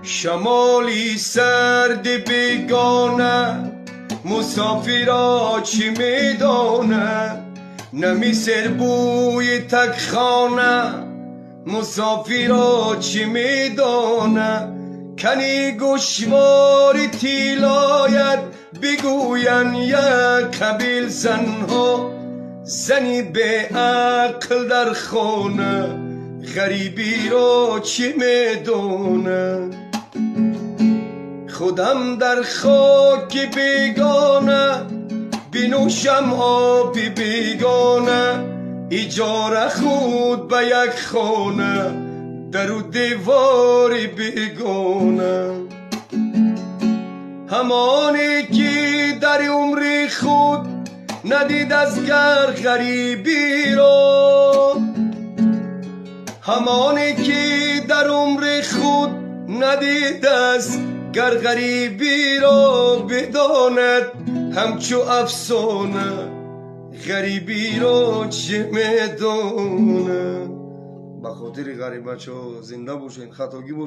شمالی سرد بیگانه مسافرا چی میدانه نمیسر بوی تکخانه مسافرا چی میدانه کنی گوشواری تیلاید بگوین یک قبیل زنها زنی به عقل در خانه غریبی را چی میدونه خودم در خاک بیگانه بنوشم آب بیگانه اجاره خود به یک خانه در و دیوار بیگانه همانی که در عمر خود ندید از گر غریبی را همانی که در عمر خود ندید از گر غریبی را بداند همچو افسانه غریبی را چه میدونه. به خاطر غریبه چو زنده باشین، خطاگی باشین.